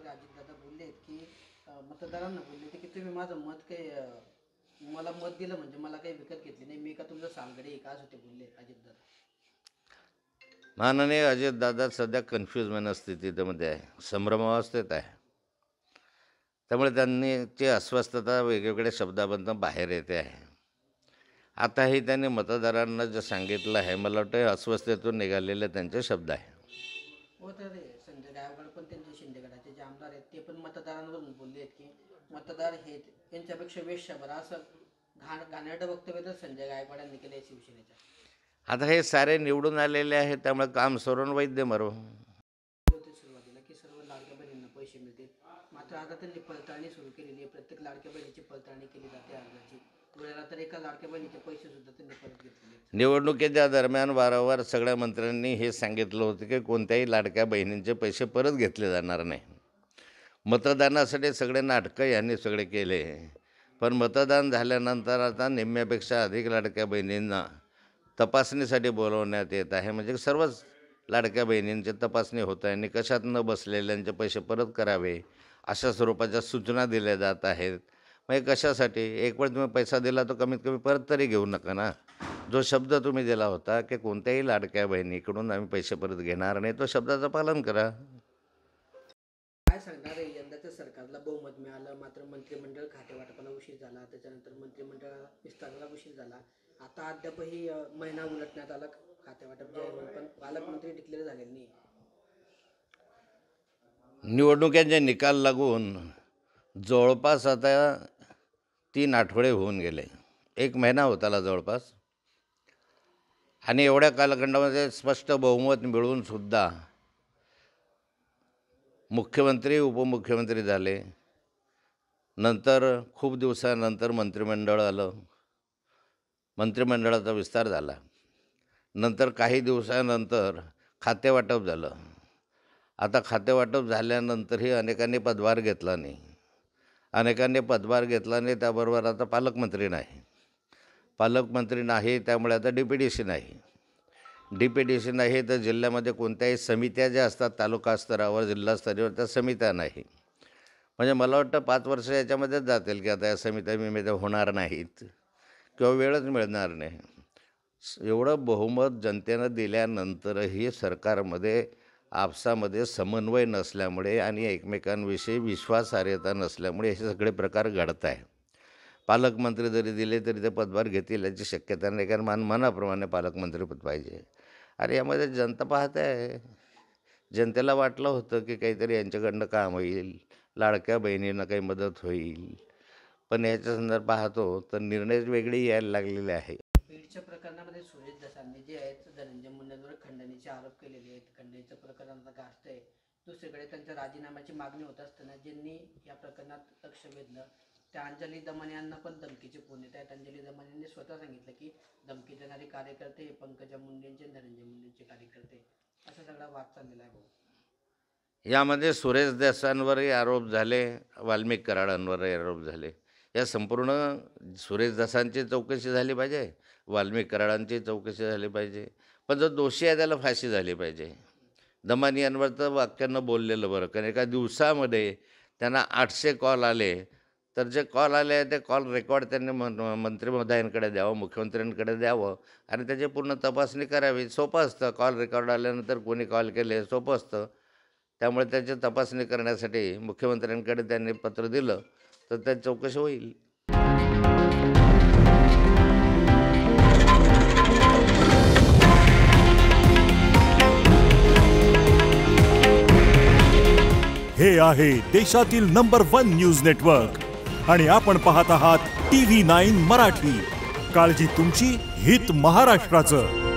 मध्ये अजितदादा बोलले आहेत की मतदारांना बोलले होते की तुम्ही माझं मत काही मला मत दिलं म्हणजे मला काही विकत घेतली नाही, मी का तुमचं सालगडी एक आज होते बोलले अजितदादा. माननीय अजितदादा सध्या कन्फ्यूज मनस्थितीमध्ये आहे, संभ्रमावस्थेत आहे. त्यामुळे त्यांनी ची अस्वस्थता वेगवेगळ्या शब्दाबद्दल बाहेर येते आहे. आताही त्यांनी मतदारांना जे सांगितलं आहे, मला वाटतं अस्वस्थतेतून निघालेले त्यांचे शब्द आहे. हो, तर संजय गायकवाड पण त्यांचे शिंदेगडाचे जे आमदार आहेत ते पण मतदारांवरून बोलले आहेत की मतदार हे यांच्यापेक्षा वेश्याभर असं घाणेरडं वक्तव्य तर संजय गायकवाड यांनी केलं शिवसेनेच्या. आता हे सारे निवडून आलेले आहेत, त्यामुळे काम सोडून वैद्य मरो. सुरुवातीला की सर्व लाडक्या बहिणींना पैसे मिळतील, मात्र आता त्यांनी पडताळणी सुरू केलेली आहे. प्रत्येक लाडक्या बहिणीची पडताळणी केली जाते अर्जाची. वेळेला तर एका लाडक्या बहिणीचे पैसे सुद्धा त्यांनी परत घेतलेले. निवडणुकीच्या दरम्यान वारंवार सगळ्या मंत्र्यांनी हे सांगितलं होतं की कोणत्याही लाडक्या बहिणींचे पैसे परत घेतले जाणार नाही. मतदानासाठी सगळे नाटकं यांनी सगळे केले, पण मतदान झाल्यानंतर आता निम्म्यापेक्षा अधिक लाडक्या बहिणींना तपासणीसाठी बोलवण्यात येत आहे. म्हणजे सर्वच लाडक्या बहिणींची तपासणी होत आहे आणि कशात न बसलेल्यांचे पैसे परत करावे अशा स्वरूपाच्या सूचना दिल्या जात आहेत. म्हणजे कशासाठी? एक वेळ तुम्ही पैसा दिला तो कमीत कमी परत तरी घेऊ नका ना. जो शब्द तुम्ही दिला होता की कोणत्याही लाडक्या बहिणीकडून आम्ही पैसे परत घेणार नाही, तो शब्दाचं पालन करा. काय सांगणार आहे? यंदाच्या सरकारला बहुमत मिळालं, मात्र मंत्रिमंडळ खातेवाटपाला उशीर झाला, त्याच्यानंतर मंत्रिमंडळ विस्ताराला उशीर झाला. आता अद्यापही महिना उलटण्यात आला खातेवाटप जाहीर होऊन, पण पालकमंत्री डिक्लेअर झालेले नाही. निवडणुकांचे निकाल लागून जवळपास आता 3 आठवडे होऊन गेले, 1 महिना होत आला जवळपास. आणि एवढ्या कालखंडामध्ये स्पष्ट बहुमत मिळूनसुद्धा मुख्यमंत्री उपमुख्यमंत्री झाले. नंतर खूप दिवसानंतर मंत्रिमंडळ आलं, मंत्रिमंडळाचा विस्तार झाला. नंतर काही दिवसानंतर खातेवाटप झालं. आता खातेवाटप झाल्यानंतरही अनेकांनी पदभार घेतला नाही. त्याबरोबर आता पालकमंत्री नाही, त्यामुळे आता DPDC नाही. तर जिल्ह्यामध्ये कोणत्याही समित्या ज्या असतात तालुका स्तरावर जिल्हा स्तरावर त्या समित्या नाही. म्हणजे मला वाटतं 5 वर्ष याच्यामध्येच जातील की आता या समित्या होणार नाहीत किंवा वेळच मिळणार नाही. एवढं बहुमत जनतेनं दिल्यानंतरही सरकारमध्ये आपसामध्ये समन्वय नसल्यामुळे आणि एकमेकांविषयी विश्वासार्हता नसल्यामुळे हे सगळे प्रकार घडत आहे. पालकमंत्री जरी दिले तरी ते पदभार घेतील याची शक्यता नाही, कारण मनाप्रमाणे पालकमंत्रीपद पाहिजे. आणि यामध्ये जनता पाहते आहे. जनतेला वाटलं होतं की काहीतरी यांच्याकडनं काम होईल, लाडक्या बहिणींना काही मदत होईल, पण याच्या संदर्भात पाहतो तर निर्णय वेगळे यायला लागलेले आहे. बीडच्या प्रकरणामध्ये सुरेश दसांनी जे आहेत धनंजय मुंडेंवर खंडणीचे आरोप केलेले आहेत. खंडणीचं प्रकरण आता गाजतंय. दुसरीकडे त्यांच्या राजीनाम्याची मागणी होत असताना ज्यांनी या प्रकरणात लक्ष वेधलं त्या अंजली दमाने यांना पण धमकीचे फोन येत आहेत. अंजली दमाने यांनी स्वतः सांगितलं की धमकी देणारे कार्यकर्ते हे पंकजा मुंडेंचे धनंजय मुंडेंचे कार्यकर्ते, असा सगळा वाद चाललेला आहे. भाऊ, यामध्ये सुरेश दसांवरही आरोप झाले, वाल्मिक कराडांवरही आरोप झाले. या संपूर्ण सुरेश दसांची चौकशी झाली पाहिजे, वाल्मिक कराडांची चौकशी झाली पाहिजे, पण जो दोषी आहे त्याला फाशी झाली पाहिजे. दमानी यांवर तर वाक्यानं बोललेलं बरं, कारण एका दिवसामध्ये त्यांना 800 कॉल आले. तर जे कॉल आले आहे ते कॉल रेकॉर्ड त्यांनी मंत्री महोदयांकडे द्यावं, मुख्यमंत्र्यांकडे द्यावं आणि त्याची पूर्ण तपासणी करावी. सोपं असतं, कॉल रेकॉर्ड आल्यानंतर कोणी कॉल केले सोपं असतं. त्यामुळे त्याची तपासणी करण्यासाठी मुख्यमंत्र्यांकडे त्यांनी पत्र दिलं तर त्याची चौकशी होईल. हे आहे देशातील नंबर 1 न्यूज नेटवर्क आणि आपण पाहत आहात TV9 मराठी. काळजी तुमची, हित महाराष्ट्राचं.